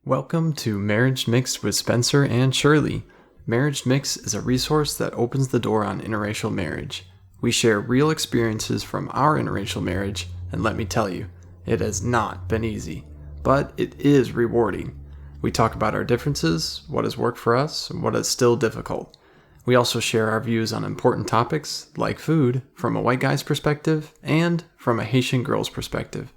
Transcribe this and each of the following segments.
Welcome to Marriage Mixed with Spencer and Shirley. Marriage Mix is a resource that opens the door on interracial marriage. We share real experiences from our interracial marriage, and let me tell you, it has not been easy, but it is rewarding. We talk about our differences, what has worked for us, and what is still difficult. We also share our views on important topics, like food, from a white guy's perspective and from a Haitian girl's perspective.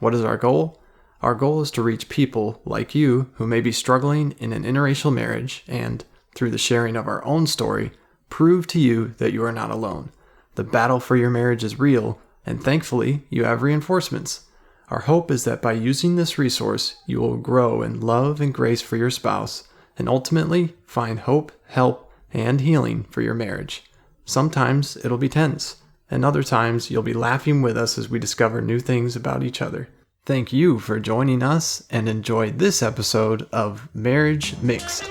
What is our goal? Our goal is to reach people like you who may be struggling in an interracial marriage and, through the sharing of our own story, prove to you that you are not alone. The battle for your marriage is real, and thankfully, you have reinforcements. Our hope is that by using this resource, you will grow in love and grace for your spouse, and ultimately find hope, help, and healing for your marriage. Sometimes it'll be tense, and other times you'll be laughing with us as we discover new things about each other. Thank you for joining us, and enjoy this episode of Marriage Mixed.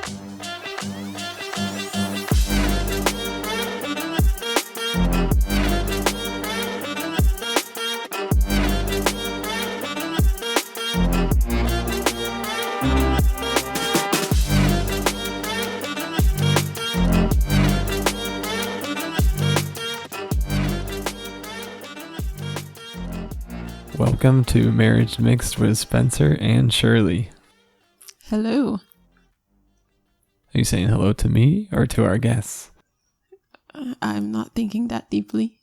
Welcome to Marriage Mixed with Spencer and Shirley. Hello. Are you saying hello to me or to our guests? I'm not thinking that deeply.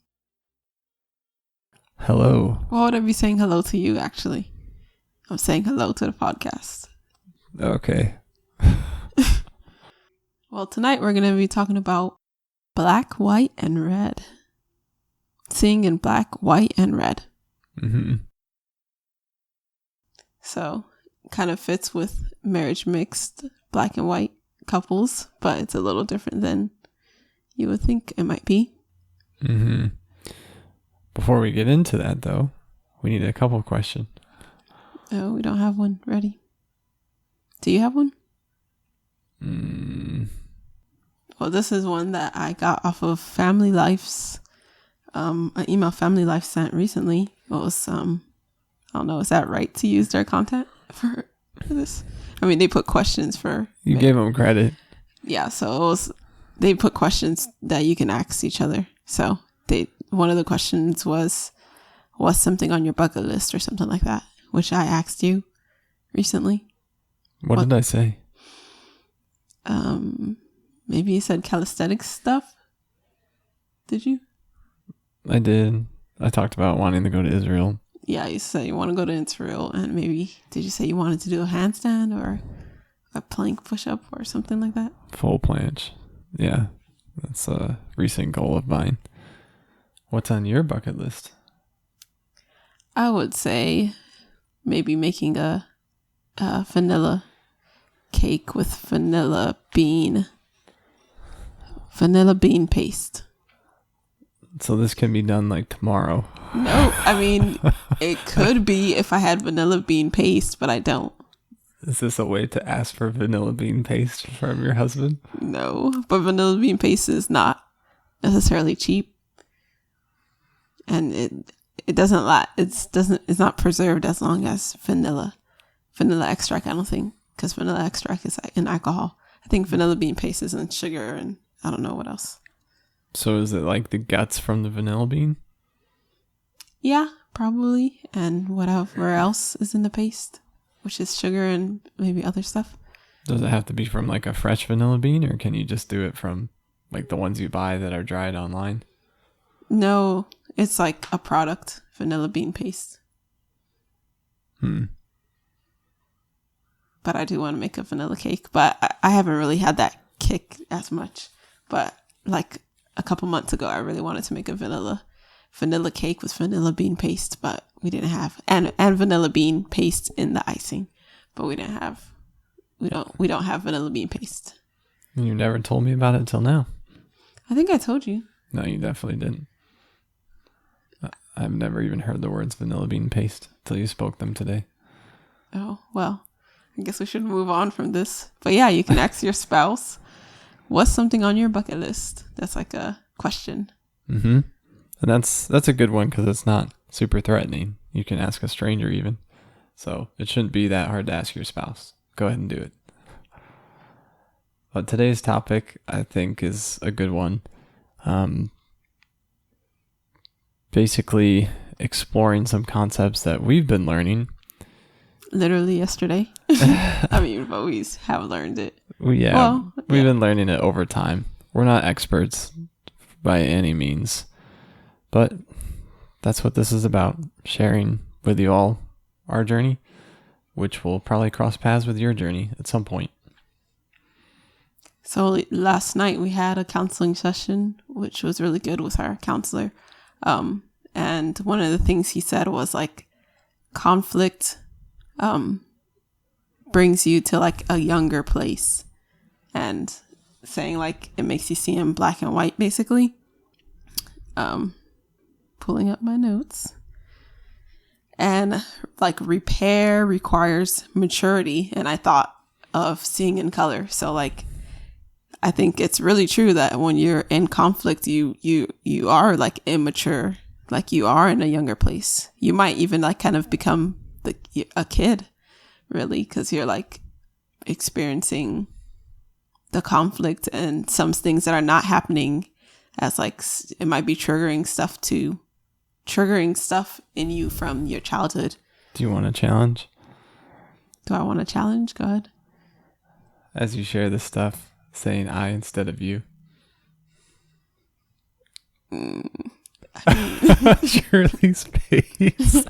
Hello. Why would I be saying hello to you, actually? I'm saying hello to the podcast. Okay. Well, tonight we're going to be talking about black, white, and red. Seeing in black, white, and red. Mm-hmm. So, kind of fits with marriage mixed black and white couples, but it's a little different than you would think it might be. Mm-hmm. Before we get into that, though, we need a couple questions. Oh, we don't have one ready. Do you have one? Well, this is one that I got off of Family Life's an email Family Life sent recently. It was I don't know, is that right to use their content for this? I mean, they put questions for You gave them credit. Yeah, so they put questions that you can ask each other. So one of the questions was, what's something on your bucket list or something like that, which I asked you recently. What did I say? Maybe you said calisthenics stuff. Did you? I did. I talked about wanting to go to Israel. Yeah, you said you want to go to Israel, and maybe, did you say you wanted to do a handstand or a plank push-up or something like that? Full planche. Yeah, that's a recent goal of mine. What's on your bucket list? I would say maybe making a vanilla cake with vanilla bean paste. So this can be done like tomorrow. No, I mean, it could be if I had vanilla bean paste, but I don't. Is this a way to ask for vanilla bean paste from your husband? No, but vanilla bean paste is not necessarily cheap, and it doesn't it's not preserved as long as vanilla extract. I don't think, because vanilla extract is in alcohol. I think vanilla bean paste is in sugar, and I don't know what else. So is it like the guts from the vanilla bean? Yeah, probably. And whatever else is in the paste, which is sugar and maybe other stuff. Does it have to be from like a fresh vanilla bean, or can you just do it from like the ones you buy that are dried online? No, it's like a product, vanilla bean paste. But I do want to make a vanilla cake, but I haven't really had that kick as much. But like a couple months ago, I really wanted to make a vanilla cake with vanilla bean paste, but we didn't have, and vanilla bean paste in the icing, but we don't have vanilla bean paste. You never told me about it till now. I think I told you. No, you definitely didn't. I've never even heard the words vanilla bean paste till you spoke them today. Oh, well, I guess we should move on from this. But yeah, you can ask your spouse, what's something on your bucket list? That's like a question. Mm-hmm. And that's a good one because it's not super threatening. You can ask a stranger even. So it shouldn't be that hard to ask your spouse. go ahead and do it. But today's topic, I think, is a good one. Basically exploring some concepts that we've been learning. Literally yesterday. I mean, but we have learned it. We've been learning it over time. We're not experts by any means, but that's what this is about, sharing with you all our journey, which will probably cross paths with your journey at some point. So last night we had a counseling session, which was really good with our counselor. And one of the things he said was like conflict brings you to like a younger place, and saying like it makes you see in black and white, basically. Pulling up my notes. And like repair requires maturity, and I thought of seeing in color. So like I think it's really true that when you're in conflict, you are like immature, like you are in a younger place. You might even like kind of become a kid, really, because you're like experiencing the conflict and some things that are not happening, as like it might be triggering stuff in you from your childhood. Do you want a challenge? Do I want a challenge? Go ahead. As you share this stuff, saying I instead of you. Shirley's face.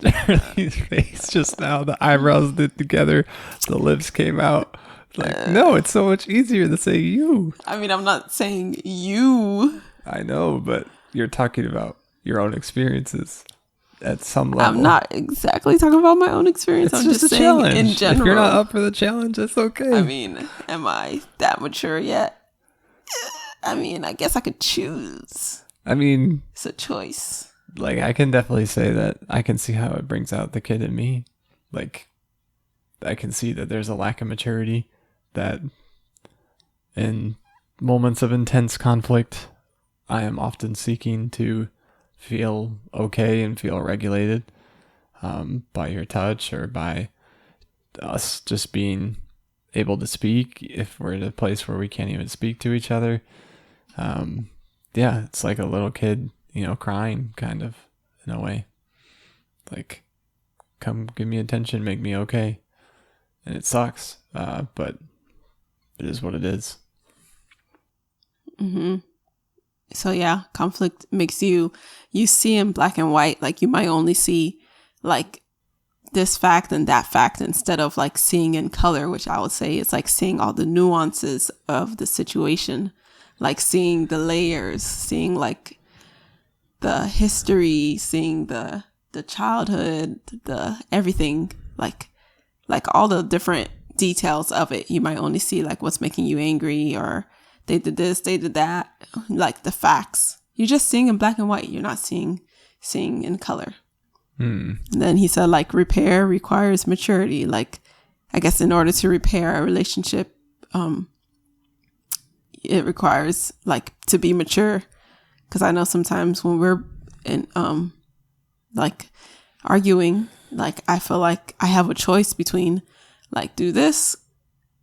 Shirley's face just now. The eyebrows did together. The lips came out. Like, no, it's so much easier to say you. I mean, I'm not saying you. I know, but you're talking about your own experiences at some level. I'm not exactly talking about my own experience. It's I'm just saying challenge. in general. If you're not up for the challenge, that's okay. I mean, am I that mature yet? I mean, I guess I could choose. I mean, it's a choice. Like, I can definitely say that I can see how it brings out the kid in me. Like, I can see that there's a lack of maturity, that in moments of intense conflict, I am often seeking to feel okay and feel regulated by your touch, or by us just being able to speak if we're in a place where we can't even speak to each other. It's like a little kid, crying, kind of, in a way. Like, come give me attention, make me okay. And it sucks, but it is what it is. Mm-hmm. So yeah, conflict makes you see in black and white. Like, you might only see like this fact and that fact, instead of like seeing in color, which I would say is like seeing all the nuances of the situation, like seeing the layers, seeing like the history, seeing the childhood, the everything, like all the different details of it. You might only see like what's making you angry, or they did this, they did that, like the facts. You're just seeing in black and white. You're not seeing in color. And then he said, like, repair requires maturity. Like, I guess in order to repair a relationship, it requires like to be mature. Because I know sometimes when we're in like arguing, like I feel like I have a choice between like do this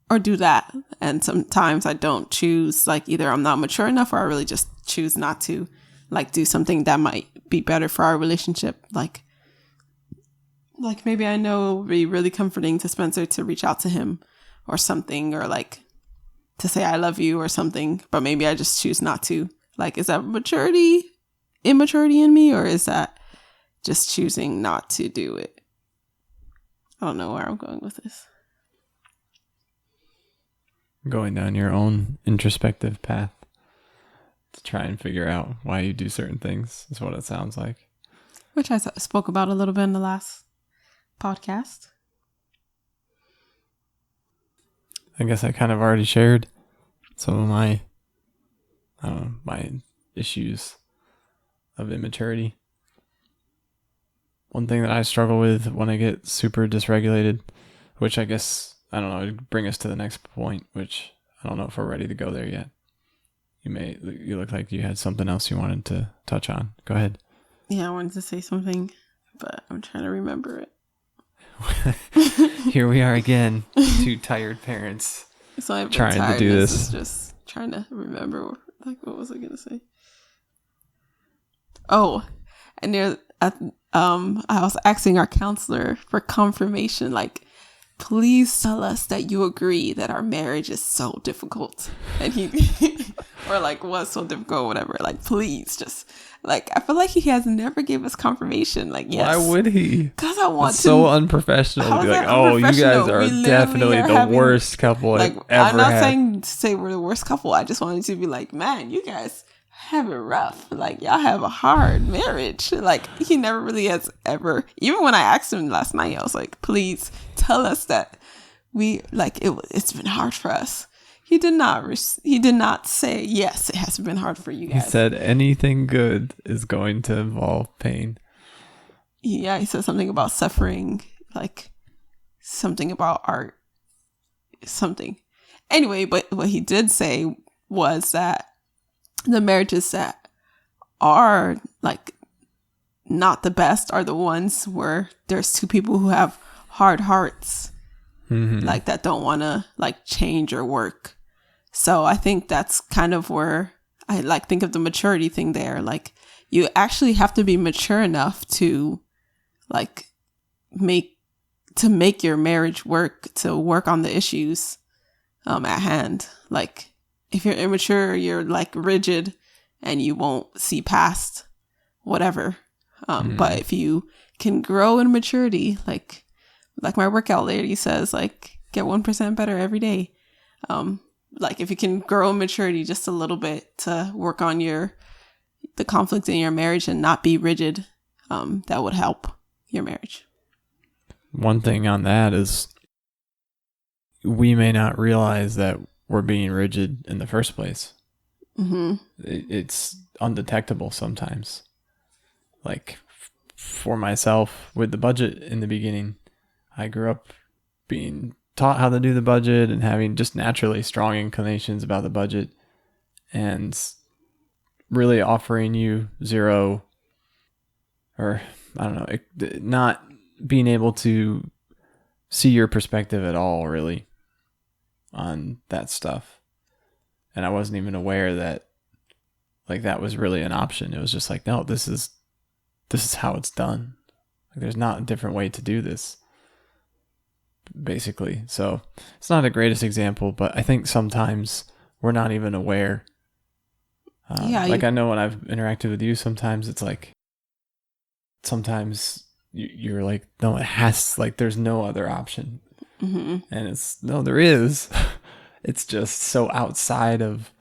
or do that, and sometimes I don't choose. Like, either I'm not mature enough, or I really just choose not to like do something that might be better for our relationship. Like maybe I know it would be really comforting to Spencer to reach out to him or something, or like to say I love you or something, but maybe I just choose not to. Like, is that immaturity in me, or is that just choosing not to do it? I don't know where I'm going with this. Going down your own introspective path to try and figure out why you do certain things is what it sounds like. Which I spoke about a little bit in the last podcast. I guess I kind of already shared some of my issues of immaturity. One thing that I struggle with when I get super dysregulated, which I guess, I don't know, it'd bring us to the next point, which I don't know if we're ready to go there yet. You look like you had something else you wanted to touch on. Go ahead. Yeah, I wanted to say something, but I'm trying to remember it. Here we are again, two tired parents So I've been trying to do tiredness this. is just trying to remember. Like, what was I gonna say? Oh, and I was asking our counselor for confirmation. Like, please tell us that you agree that our marriage is so difficult, and he or like was so difficult, or whatever. Like, please, just like I feel like he has never gave us confirmation. Like, yes, Why would he? Because I want It's to. so unprofessional to be like, oh, you guys are definitely the worst couple I've ever I'm not had. saying to say we're the worst couple. I just wanted to be like, man, you guys have it rough. Like, y'all have a hard marriage. Like, he never really has ever. Even when I asked him last night, I was like, please tell us that we like it's been hard for us. He did not say yes. It has been hard for you guys. He said anything good is going to involve pain. Yeah, he said something about suffering, like something about art, something. Anyway, but what he did say was that the marriages that are like not the best are the ones where there's two people who have hard hearts, like that don't want to like change or work. So I think that's kind of where I like think of the maturity thing there. Like, you actually have to be mature enough to like make your marriage work, to work on the issues at hand. Like, if you're immature, you're like rigid and you won't see past whatever. But if you can grow in maturity, like my workout lady says, like, get 1% better every day. Like, if you can grow in maturity just a little bit to work on the conflict in your marriage and not be rigid, that would help your marriage. One thing on that is we may not realize that we're being rigid in the first place. It's undetectable sometimes. Like, for myself, with the budget in the beginning, I grew up being taught how to do the budget and having just naturally strong inclinations about the budget, and really offering you zero, or I don't know, not being able to see your perspective at all, really, on that stuff. And I wasn't even aware that like that was really an option. It was just like, no, this is how it's done. Like, there's not a different way to do this, basically. So it's not the greatest example, but I think sometimes we're not even aware. I know when I've interacted with you, sometimes it's like, sometimes you're like, no, it has, like, there's no other option. And it's, no, there is. It's just so outside of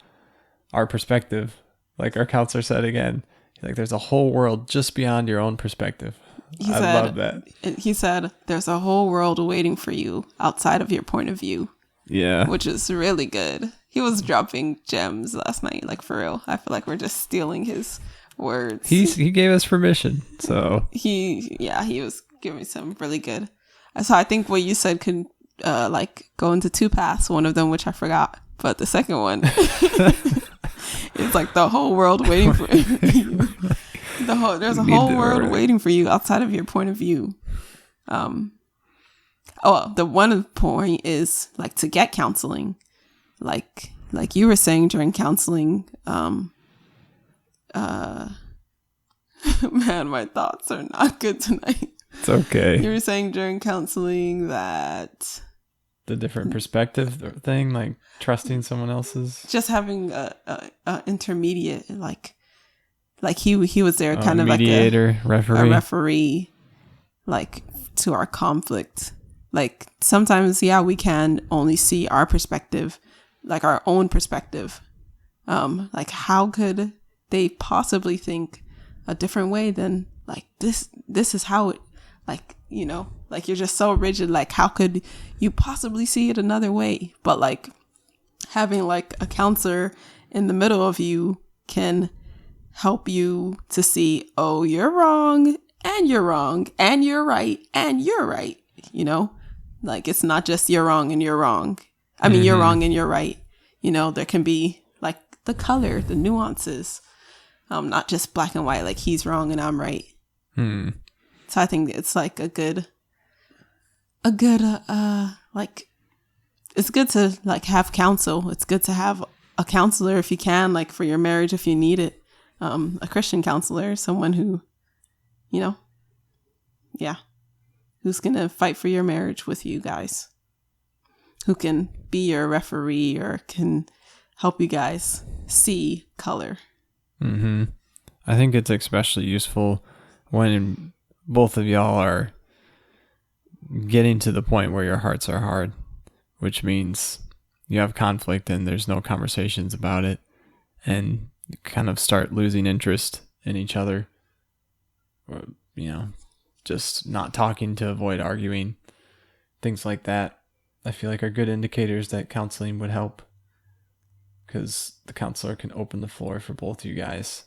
our perspective. Like our counselor said again, like, there's a whole world just beyond your own perspective. I love that. He said, there's a whole world waiting for you outside of your point of view. Yeah. Which is really good. He was dropping gems last night, like, for real. I feel like we're just stealing his words. He gave us permission, so. He was giving some really good. So I think what you said could like go into two paths. One of them, which I forgot, but the second one is like the whole world waiting for you. There's a whole world waiting for you outside of your point of view. The one point is like to get counseling, like you were saying during counseling. Man, my thoughts are not good tonight. It's okay. You were saying during counseling that the different perspective thing, like trusting someone else's, just having a intermediate, like he was there, kind of mediator, like a referee, like, to our conflict. Like, sometimes, we can only see our perspective, like our own perspective. Like, how could they possibly think a different way than like this is how it, like, you know, like, you're just so rigid. Like, how could you possibly see it another way? But like, having like a counselor in the middle of you can help you to see, oh, you're wrong and you're wrong and you're right and you're right. You know, like, it's not just you're wrong and you're wrong. I mean, you're wrong and you're right. You know, there can be like the color, the nuances, not just black and white, like he's wrong and I'm right. So I think it's like a good a good like it's good to like have counsel. It's good to have a counselor if you can, like for your marriage if you need it. A Christian counselor, someone who, you know, yeah, who's gonna fight for your marriage with you guys, who can be your referee or can help you guys see color. Mm-hmm. I think it's especially useful when both of y'all are getting to the point where your hearts are hard, which means you have conflict and there's no conversations about it, and you kind of start losing interest in each other, or, you know, just not talking to avoid arguing. Things like that, I feel like, are good indicators that counseling would help, because the counselor can open the floor for both you guys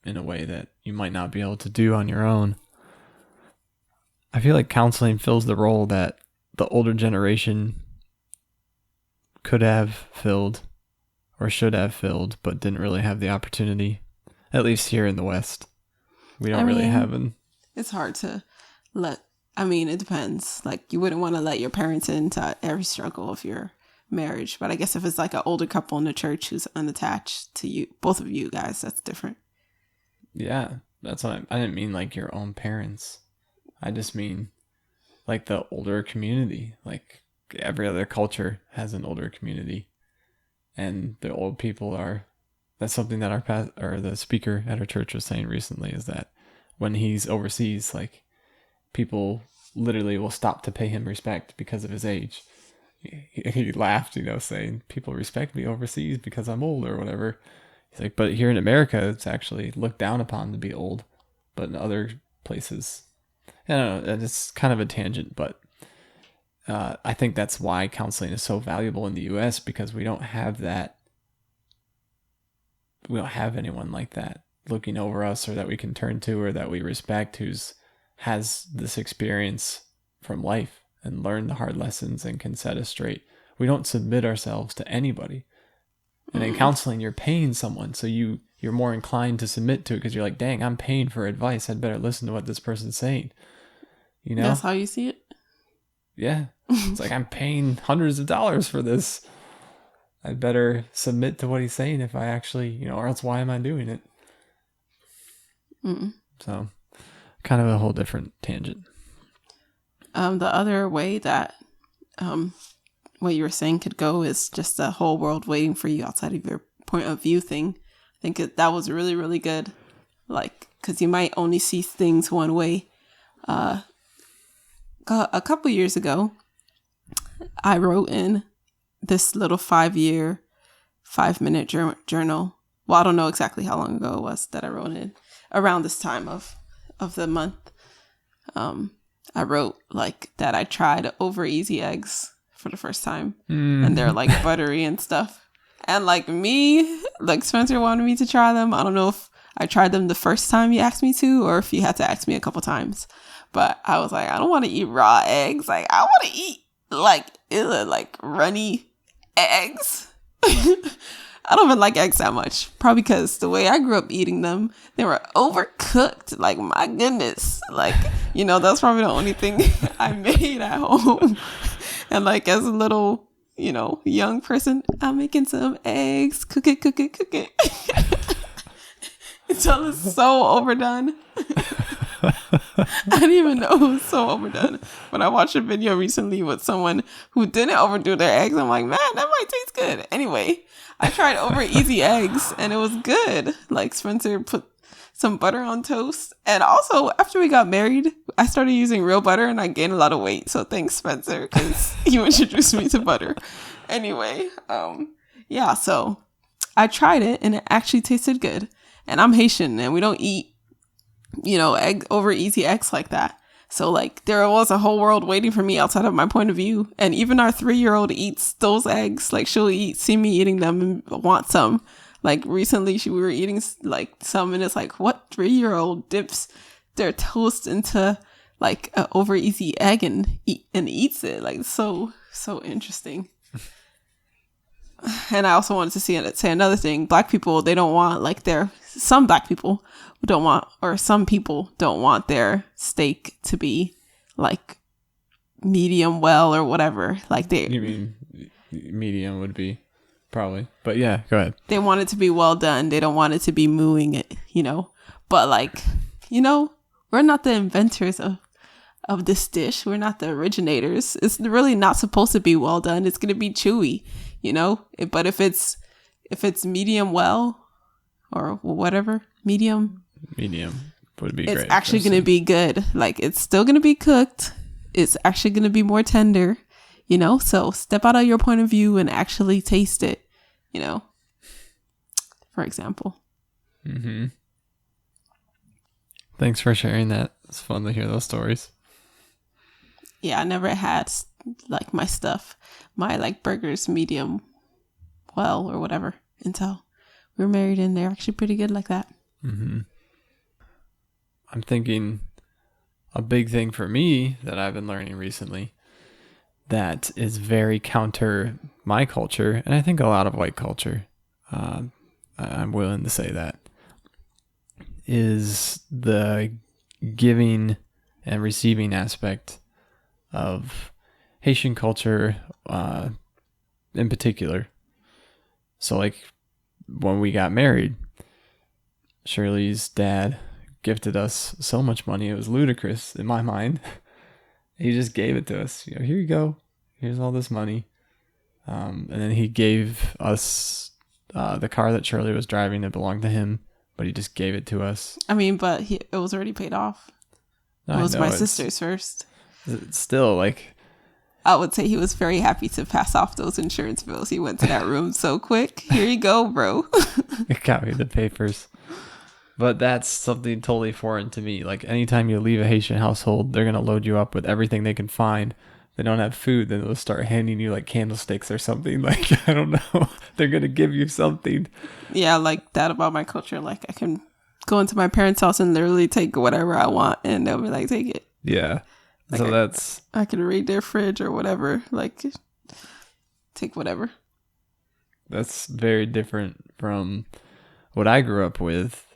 in a way that you might not be able to do on your own. I feel like counseling fills the role that the older generation could have filled or should have filled, but didn't really have the opportunity, at least here in the West. We don't really have an... It's hard to it depends. Like, you wouldn't want to let your parents into every struggle of your marriage, but I guess if it's like an older couple in the church who's unattached to you, both of you guys, that's different. Yeah, that's what I didn't mean like your own parents. I just mean like the older community. Like every other culture has an older community, and the old people are. That's something that the speaker at our church was saying recently, is that when he's overseas, like, people literally will stop to pay him respect because of his age. He laughed, saying people respect me overseas because I'm old or whatever. He's like, but here in America, it's actually looked down upon to be old. But in other places, I don't know, it's kind of a tangent, but I think that's why counseling is so valuable in the U.S., because we don't have that. We don't have anyone like that looking over us, or that we can turn to, or that we respect, has this experience from life and learned the hard lessons and can set us straight. We don't submit ourselves to anybody. And in counseling, you're paying someone, so you're more inclined to submit to it, because you're like, dang, I'm paying for advice. I'd better listen to what this person's saying. That's how you see it? Yeah. It's like, I'm paying hundreds of dollars for this. I'd better submit to what he's saying if I actually, or else why am I doing it? Mm-mm. So, kind of a whole different tangent. The other way that what you were saying could go is just the whole world waiting for you outside of your point of view thing. I think that was really, really good. Like, because you might only see things one way. A couple years ago, I wrote in this little 5-year, 5-minute journal. Well, I don't know exactly how long ago it was that I wrote it. Around this time of the month. I wrote like that I tried over easy eggs for the first time. And they're like buttery and stuff. And like Spencer wanted me to try them. I don't know if I tried them the first time you asked me to, or if you had to ask me a couple times. But I was like, I don't want to eat raw eggs. Like, I want to eat like runny eggs. I don't even like eggs that much. Probably because the way I grew up eating them, they were overcooked. Like, my goodness. Like, that's probably the only thing I made at home. And like, as a little, young person, I'm making some eggs. Cook it. Until it's so overdone. I didn't even know it was so overdone. But I watched a video recently with someone who didn't overdo their eggs. I'm like, man, that might taste good. Anyway, I tried over easy eggs and it was good. Like, Spencer put some butter on toast. And also, after we got married, I started using real butter and I gained a lot of weight. So thanks, Spencer, because you introduced me to butter. Anyway, so I tried it and it actually tasted good. And I'm Haitian and we don't eat, egg over easy eggs like that. So like, there was a whole world waiting for me outside of my point of view. And even our 3-year-old eats those eggs. Like, she'll see me eating them and want some. Like, recently we were eating like some, and it's like, what 3-year-old dips their toast into like an over easy egg and eats it? Like, so interesting. And I also wanted to say another thing. Black people, they don't want like some black people don't want, or some people don't want their steak to be like medium well or whatever. Like You mean medium would be probably, but yeah, go ahead. they want it to be well done. They don't want it to be mooing it, But like, we're not the inventors of this dish. We're not the originators. It's really not supposed to be well done. It's gonna be chewy, But if it's medium well or whatever, medium would be it's great. actually gonna be good. Like it's still gonna be cooked. It's actually gonna be more tender, So step out of your point of view and actually taste it, For example. Mm-hmm. Thanks for sharing that. It's fun to hear those stories. Yeah, I never had like my burgers medium well or whatever until we were married, and they're actually pretty good like that. Mm-hmm. I'm thinking a big thing for me that I've been learning recently that is very counter my culture, and I think a lot of white culture, I'm willing to say that, is the giving and receiving aspect of Haitian culture in particular. So like when we got married, Shirley's dad gifted us so much money. It was ludicrous in my mind. He just gave it to us. Here you go. Here's all this money. And then he gave us the car that Shirley was driving. It belonged to him, but he just gave it to us. I mean, but it was already paid off. It was my sister's first. It's still like... I would say he was very happy to pass off those insurance bills. He went to that room so quick. Here you go, bro. It got me the papers. But that's something totally foreign to me. Like anytime you leave a Haitian household, they're going to load you up with everything they can find. If they don't have food, then they'll start handing you like candlesticks or something. Like, I don't know. They're going to give you something. Yeah, like that about my culture. Like I can go into my parents' house and literally take whatever I want and they'll be like, take it. Yeah. Like So I can read their fridge or whatever. Like, take whatever. That's very different from what I grew up with,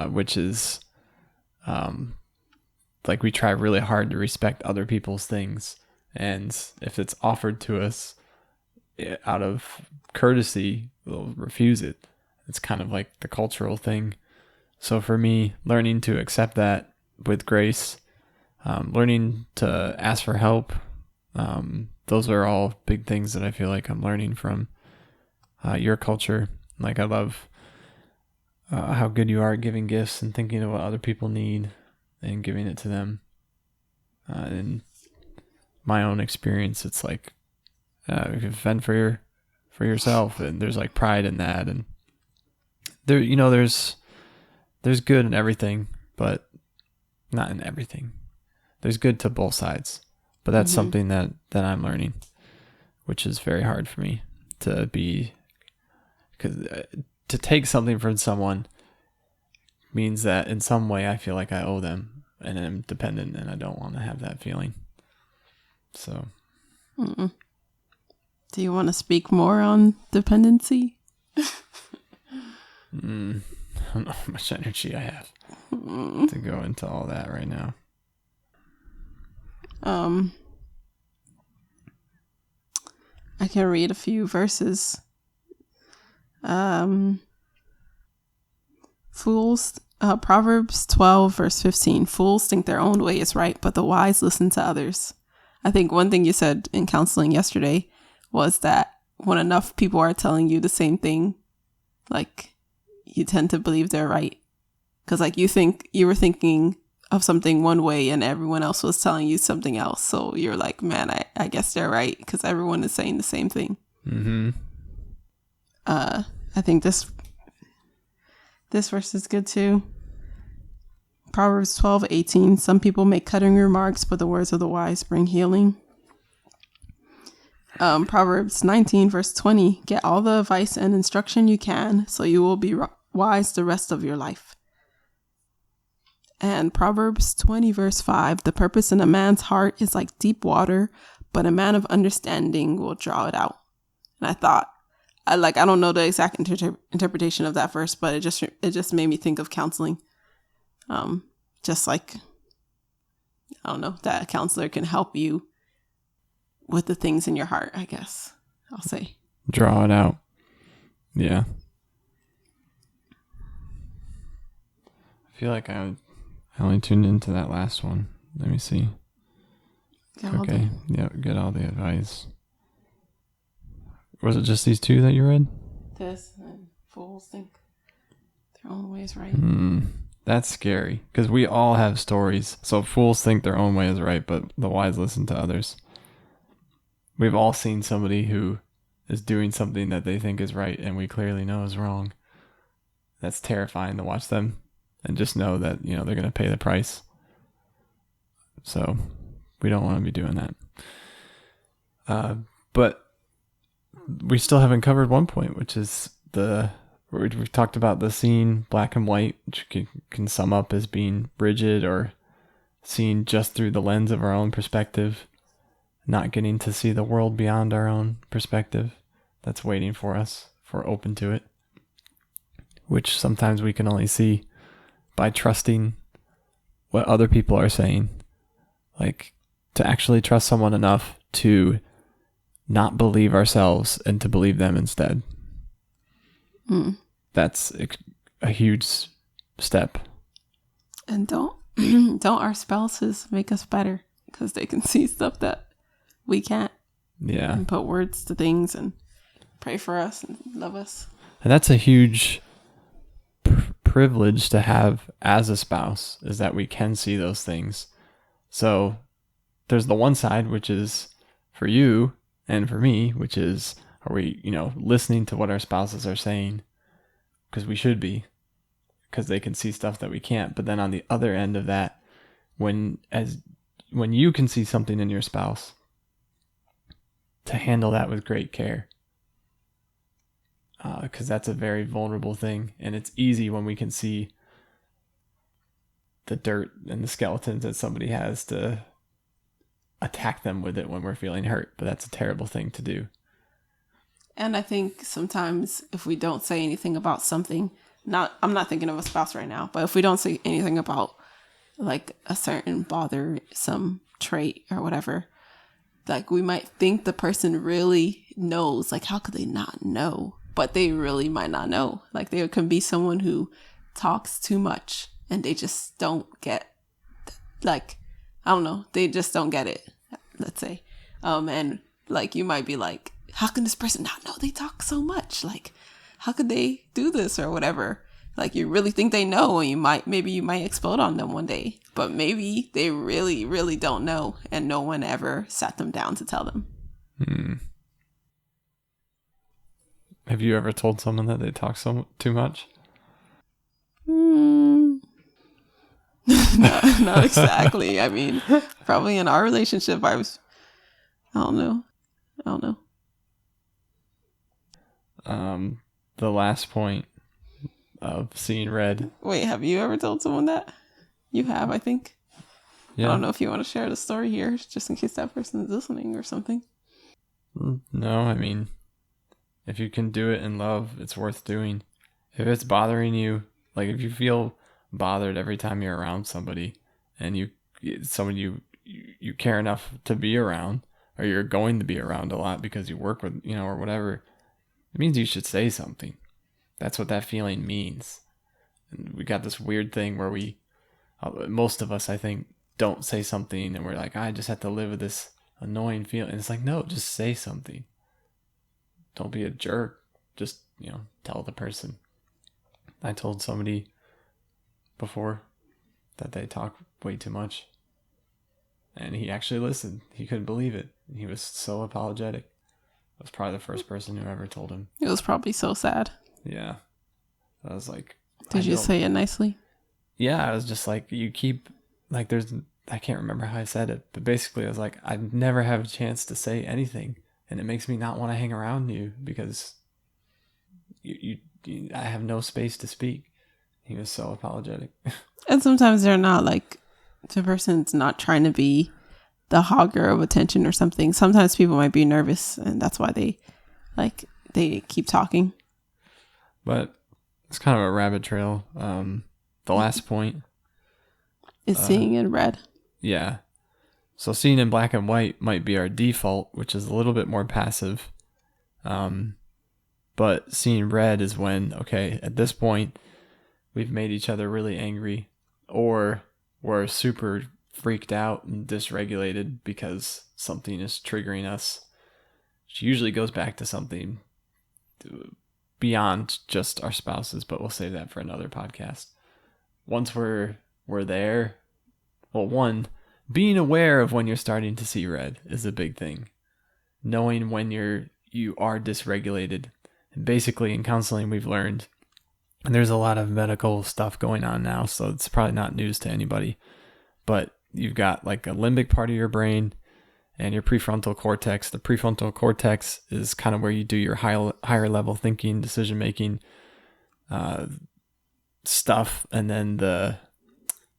which is like we try really hard to respect other people's things. And if it's offered to us out of courtesy, we'll refuse it. It's kind of like the cultural thing. So for me, learning to accept that with grace, learning to ask for help, those are all big things that I feel like I'm learning from your culture. Like I love how good you are at giving gifts and thinking of what other people need and giving it to them. In my own experience, it's like if you fend for yourself, and there's like pride in that, and there, there's good in everything, but not in everything. There's good to both sides, but that's something that I'm learning, which is very hard for me to be, because to take something from someone means that in some way I feel like I owe them and I'm dependent, and I don't want to have that feeling. So, do you want to speak more on dependency? I don't know how much energy I have to go into all that right now. I can read a few verses. Proverbs 12 verse 15. Fools think their own way is right, but the wise listen to others. I think one thing you said in counseling yesterday was that when enough people are telling you the same thing, like you tend to believe they're right. Because like you were thinking of something one way and everyone else was telling you something else. So you're like, man, I guess they're right because everyone is saying the same thing. Mm-hmm. I think this verse is good too. Proverbs 12:18. Some people make cutting remarks, but the words of the wise bring healing. Proverbs 19 verse 20. Get all the advice and instruction you can, so you will be wise the rest of your life. And Proverbs 20 verse 5. The purpose in a man's heart is like deep water, but a man of understanding will draw it out. And I thought, I don't know the exact interpretation of that verse, but it just made me think of counseling. Just like, I don't know, that a counselor can help you with the things in your heart, I guess I'll say. Draw it out. Yeah. I feel like I only tuned into that last one. Let me see. Okay. Yeah, get all the advice. Was it just these two that you read? This and fools think their own way is right. That's scary because we all have stories. So fools think their own way is right, but the wise listen to others. We've all seen somebody who is doing something that they think is right and we clearly know is wrong. That's terrifying to watch them and just know that, they're going to pay the price. So we don't want to be doing that. But we still haven't covered one point, which is we've talked about the scene black and white, which can sum up as being rigid or seen just through the lens of our own perspective, not getting to see the world beyond our own perspective that's waiting for us if we're open to it, which sometimes we can only see by trusting what other people are saying, like to actually trust someone enough to not believe ourselves and to believe them instead. That's a huge step. And don't our spouses make us better because they can see stuff that we can't. Yeah. And put words to things and pray for us and love us. And that's a huge privilege to have as a spouse, is that we can see those things. So there's the one side, which is for you and for me, which is, are we, listening to what our spouses are saying? Because we should be, because they can see stuff that we can't. But then on the other end of that, when you can see something in your spouse, to handle that with great care. Because that's a very vulnerable thing. And it's easy when we can see the dirt and the skeletons that somebody has to attack them with it when we're feeling hurt. But that's a terrible thing to do. And I think sometimes if we don't say anything about something, I'm not thinking of a spouse right now, but if we don't say anything about like a certain bothersome trait or whatever, like we might think the person really knows. Like, how could they not know? But they really might not know. Like, there can be someone who talks too much and they just don't get, like, I don't know, they just don't get it, let's say. And like, you might be like, how can this person not know they talk so much? Like, how could they do this or whatever? Like, you really think they know, and maybe you might explode on them one day, but maybe they really, really don't know, and no one ever sat them down to tell them. Have you ever told someone that they talk too much? Not exactly. I mean, probably in our relationship, I don't know. The last point of seeing red. Wait, have you ever told someone that? You have, I think. Yeah. I don't know if you want to share the story here, just in case that person is listening or something. No, I mean, if you can do it in love, it's worth doing. If it's bothering you, like if you feel bothered every time you're around somebody and someone you care enough to be around, or you're going to be around a lot because you work with, or whatever, it means you should say something. That's what that feeling means. And we got this weird thing where most of us, I think, don't say something and we're like, I just have to live with this annoying feeling. And it's like, no, just say something. Don't be a jerk. Just, tell the person. I told somebody before that they talk way too much. And he actually listened. He couldn't believe it. He was so apologetic. I was probably the first person who ever told him. It was probably so sad. Yeah. I was like... Did you say it nicely? Yeah, I was just like, you keep... Like, I can't remember how I said it, but basically I was like, I never have a chance to say anything. And it makes me not want to hang around you because I have no space to speak. He was so apologetic. And sometimes they're not like... The person's not trying to be the hogger of attention or something. Sometimes people might be nervous and that's why they keep talking. But it's kind of a rabbit trail. The last point is seeing in red. Yeah. So seeing in black and white might be our default, which is a little bit more passive. But seeing red is when, okay, at this point, we've made each other really angry, or we're super freaked out and dysregulated because something is triggering us. Which usually goes back to something beyond just our spouses, but we'll save that for another podcast. Once we're there, well, one, being aware of when you're starting to see red is a big thing. Knowing when you are dysregulated. And basically in counseling we've learned, and there's a lot of medical stuff going on now, so it's probably not news to anybody, but you've got like a limbic part of your brain and your prefrontal cortex. The prefrontal cortex is kind of where you do your higher level thinking, decision making stuff, and then the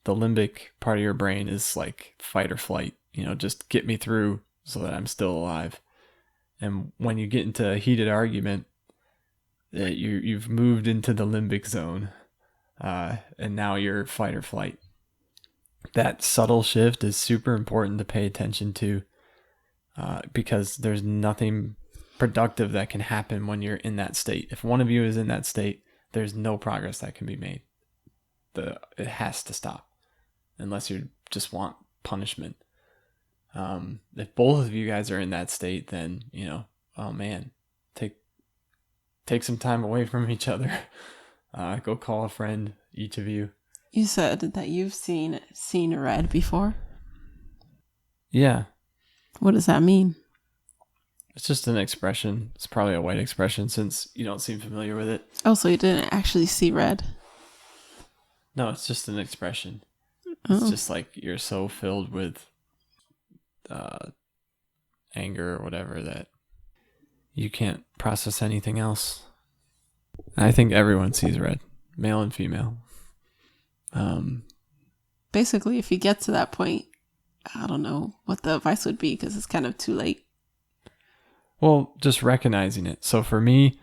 limbic part of your brain is like fight or flight, just get me through so that I'm still alive. And when you get into a heated argument, you've moved into the limbic zone, and now you're fight or flight. That subtle shift is super important to pay attention to, because there's nothing productive that can happen when you're in that state. If one of you is in that state, there's no progress that can be made. It has to stop, unless you just want punishment. If both of you guys are in that state, then, oh man, take some time away from each other. Go call a friend, each of you. You said that you've seen red before? Yeah. What does that mean? It's just an expression. It's probably a white expression since you don't seem familiar with it. Oh, so you didn't actually see red? No, it's just an expression. Oh. It's just like you're so filled with anger or whatever that you can't process anything else. I think everyone sees red, male and female. Basically, if you get to that point, I don't know what the advice would be, because it's kind of too late. Well, just recognizing it. So for me,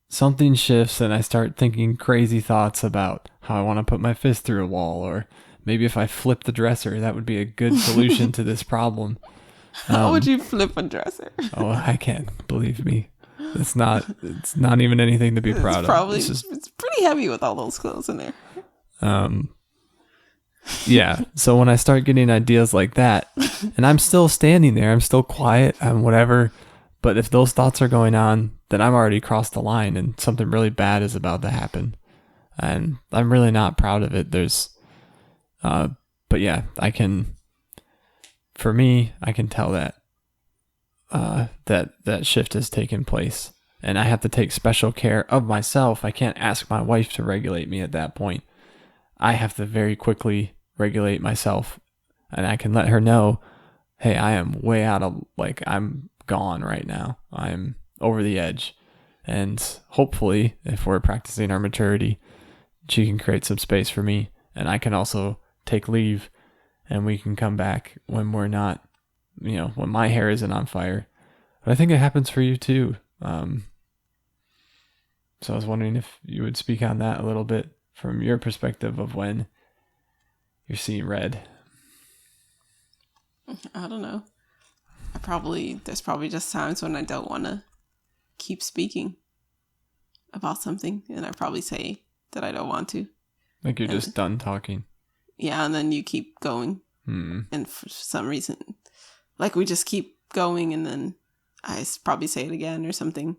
something shifts and I start thinking crazy thoughts about how I want to put my fist through a wall, or maybe if I flip the dresser, that would be a good solution to this problem. How would you flip a dresser? Oh, I can't. Believe me. It's not even anything to be proud of. It's pretty heavy with all those clothes in there. Yeah. So when I start getting ideas like that, and I'm still standing there, I'm still quiet, I'm whatever, but if those thoughts are going on, then I'm already crossed the line and something really bad is about to happen. And I'm really not proud of it. But yeah, I can tell that that shift has taken place, and I have to take special care of myself. I can't ask my wife to regulate me at that point. I have to very quickly regulate myself, and I can let her know, hey, I am way out of, I'm gone right now. I'm over the edge. And hopefully, if we're practicing our maturity, she can create some space for me, and I can also take leave, and we can come back when we're not, when my hair isn't on fire. But I think it happens for you too. So I was wondering if you would speak on that a little bit from your perspective of when you're seeing red. I don't know. There's probably just times when I don't want to keep speaking about something, and I probably say that I don't want to. Like you're just done talking. Yeah, and then you keep going. And for some reason, we just keep going, and then I probably say it again or something.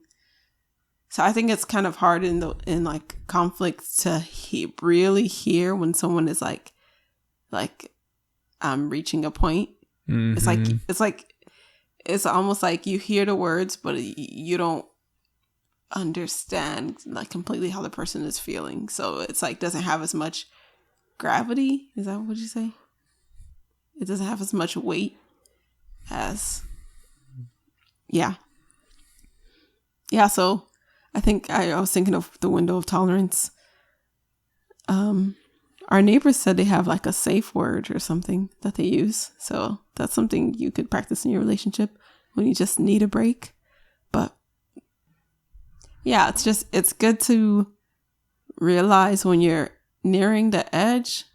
So I think it's kind of hard in conflict to really hear when someone is like I'm reaching a point. Mm-hmm. It's almost like you hear the words, but you don't understand completely how the person is feeling. So it's doesn't have as much gravity. Is that what you say? It doesn't have as much weight as, yeah. So I think I was thinking of the window of tolerance. Our neighbors said they have a safe word or something that they use. So that's something you could practice in your relationship when you just need a break. But yeah, it's good to realize when you're nearing the edge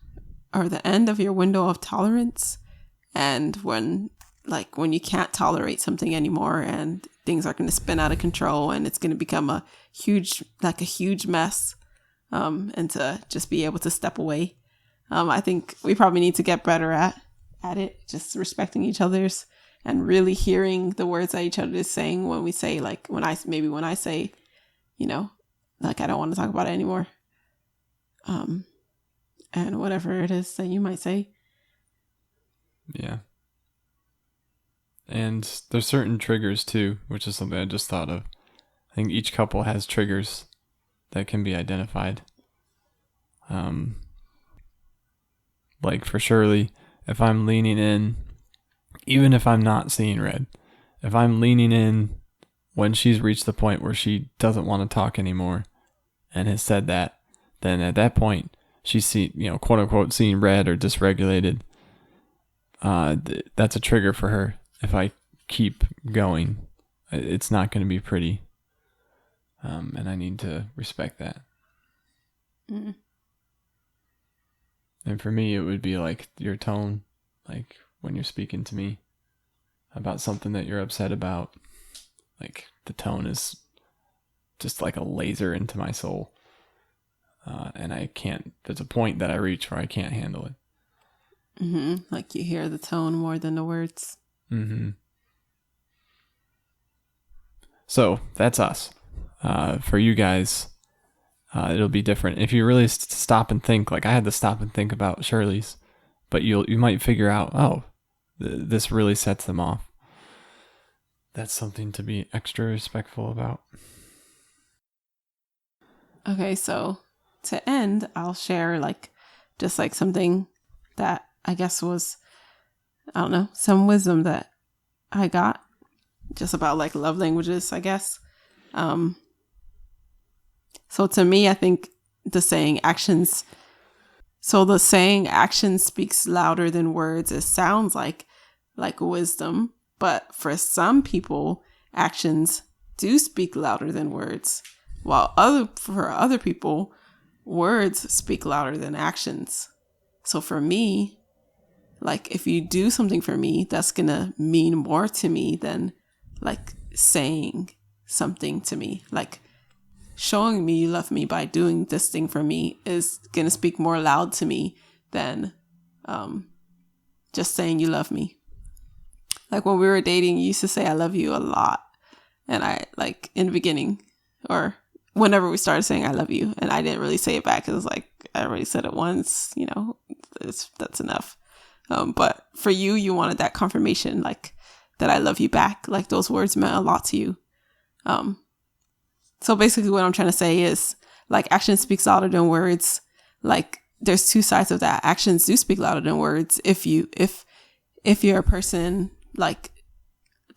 or the end of your window of tolerance, And when you can't tolerate something anymore and things are going to spin out of control and it's going to become a huge mess, and to just be able to step away. I think we probably need to get better at it, just respecting each other's and really hearing the words that each other is saying when we say, like, when I say, you know, like, I don't want to talk about it anymore. And whatever it is that you might say. Yeah. And there's certain triggers too, which is something I just thought of. I think each couple has triggers that can be identified. Like for Shirley, if I'm leaning in, even if I'm not seeing red, if I'm leaning in when she's reached the point where she doesn't want to talk anymore and has said that, then at that point she's quote unquote seeing red or dysregulated. That's a trigger for her. If I keep going, it's not going to be pretty. And I need to respect that. Mm. And for me, it would be like your tone, like when you're speaking to me about something that you're upset about, like the tone is just like a laser into my soul. And there's a point that I reach where I can't handle it. Mm-hmm. Like you hear the tone more than the words. Mm-hmm. So that's us. For you guys, it'll be different. If you really stop and think, like I had to stop and think about Shirley's, but you might figure out, this really sets them off. That's something to be extra respectful about. Okay, so to end, I'll share just something that I guess was, I don't know, some wisdom that I got just about love languages, I guess. So to me, I think the saying actions speaks louder than words. It sounds like wisdom, but for some people, actions do speak louder than words, while for other people, words speak louder than actions. So for me, if you do something for me, that's gonna mean more to me than saying something to me. Showing me you love me by doing this thing for me is gonna speak more loud to me than just saying you love me. When we were dating, you used to say I love you a lot, and I in the beginning or whenever we started saying I love you, and I didn't really say it back because I already said it once, that's enough. But for you, you wanted that confirmation, that I love you back. Those words meant a lot to you. So basically what I'm trying to say is action speaks louder than words. There's two sides of that. Actions do speak louder than words. If you're a person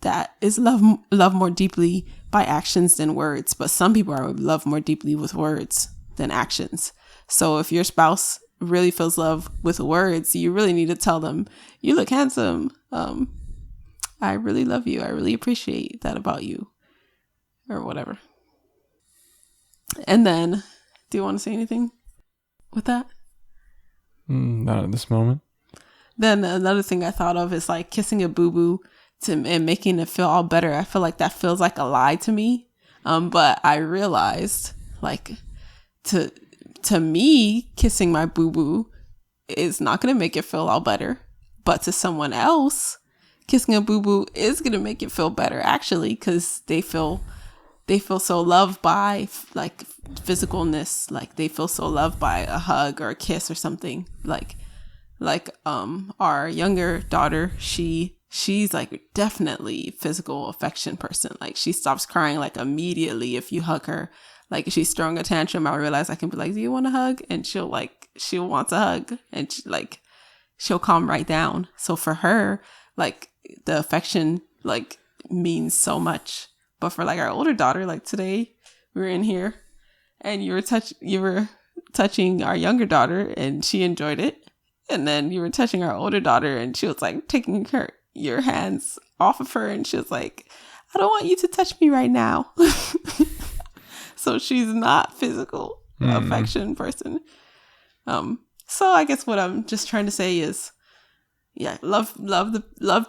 that is love more deeply by actions than words, but some people are loved more deeply with words than actions. So if your spouse really feels love with words, you really need to tell them, you look handsome. I really love you. I really appreciate that about you, or whatever. And then, do you want to say anything with that? Not at this moment. Then another thing I thought of is kissing a boo-boo and making it feel all better. I feel like that feels like a lie to me. But I realized to me, kissing my boo-boo is not going to make it feel all better. But to someone else, kissing a boo-boo is going to make it feel better, actually, because they feel so loved by physicalness. They feel so loved by a hug or a kiss or something. Our younger daughter, she's definitely physical affection person. She stops crying immediately if you hug her. If she's throwing a tantrum, I realize I can be do you want a hug? And she'll want a hug, and she'll calm right down. So for her, the affection means so much. But for our older daughter, today we were in here and you were touching our younger daughter and she enjoyed it. And then you were touching our older daughter and she was taking your hands off of her, and she was I don't want you to touch me right now. So she's not physical affection person. So I guess what I'm just trying to say is Yeah, love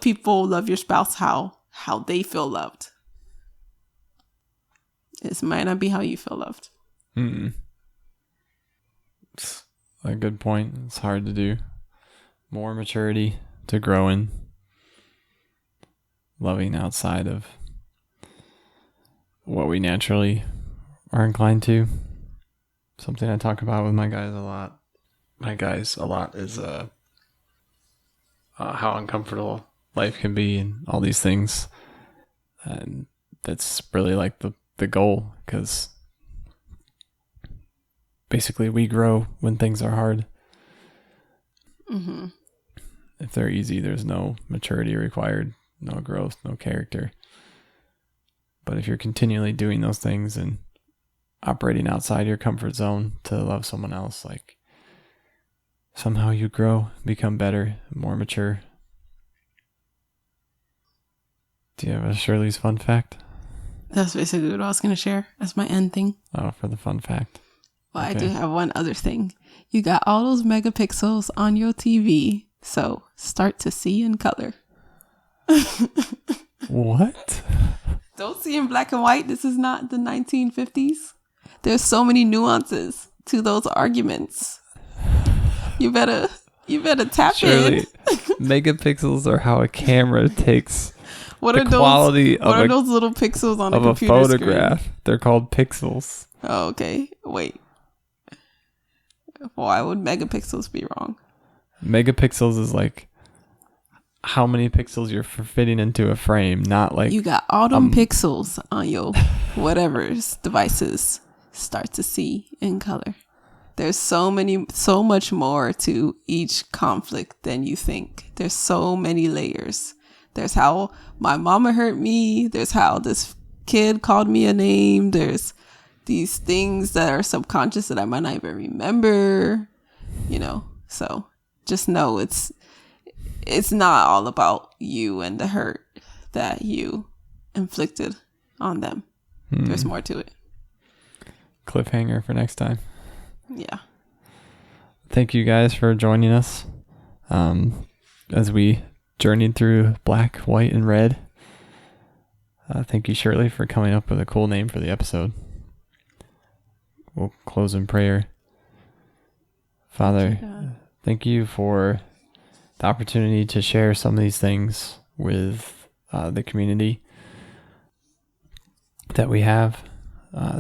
people, love your spouse how they feel loved. It might not be how you feel loved. It's a good point. It's hard to do. More maturity to grow in. Loving outside of what we naturally are inclined to. Something I talk about with my guys a lot. Is how uncomfortable life can be and all these things. And that's really like the goal, because basically we grow when things are hard. Mm-hmm. If they're easy, there's no maturity required, no growth, no character. But if you're continually doing those things and operating outside your comfort zone to love someone else, like, somehow you grow, become better, more mature. Do you have a Shirley's fun fact? That's basically what I was going to share as my end thing. Oh, for the fun fact. Well, Okay. I do have one other thing. You got all those megapixels on your TV, so start to see in color. What? Don't see in black and white. This is not the 1950s. There's so many nuances to those arguments. You better tap Shirley, in. megapixels are how a camera takes What the are those? quality What of are a, those little pixels on a of a computer photograph. screen? They're called pixels. Oh, okay. Wait. Why would megapixels be wrong? Megapixels is like how many pixels you're fitting into a frame, not like You got all them pixels on your whatever's devices. Start to see in color. There's so much more to each conflict than you think. There's so many layers. There's how my mama hurt me. There's how this kid called me a name. There's these things that are subconscious that I might not even remember, So just know it's not all about you and the hurt that you inflicted on them. There's more to it. Cliffhanger for next time. Yeah. Thank you guys for joining us as we journeyed through black, white, and red. Thank you, Shirley, for coming up with a cool name for the episode. We'll close in prayer. Father, thank you for the opportunity to share some of these things with the community that we have.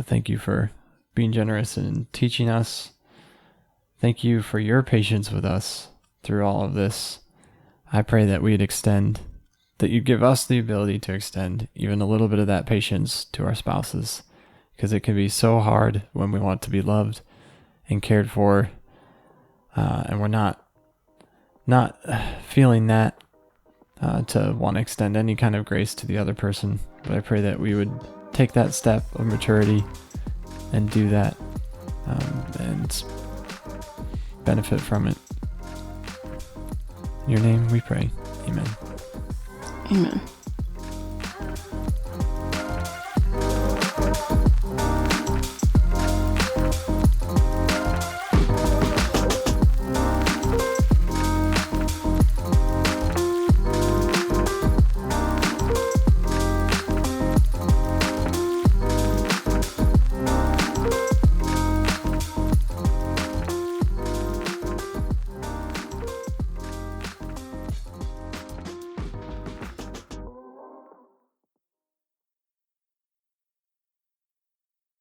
Thank you for being generous and teaching us. Thank you for your patience with us through all of this. I pray that you'd give us the ability to extend even a little bit of that patience to our spouses, because it can be so hard when we want to be loved and cared for, and we're not feeling that to want to extend any kind of grace to the other person. But I pray that we would take that step of maturity and do that, and benefit from it. In your name we pray. Amen. Amen.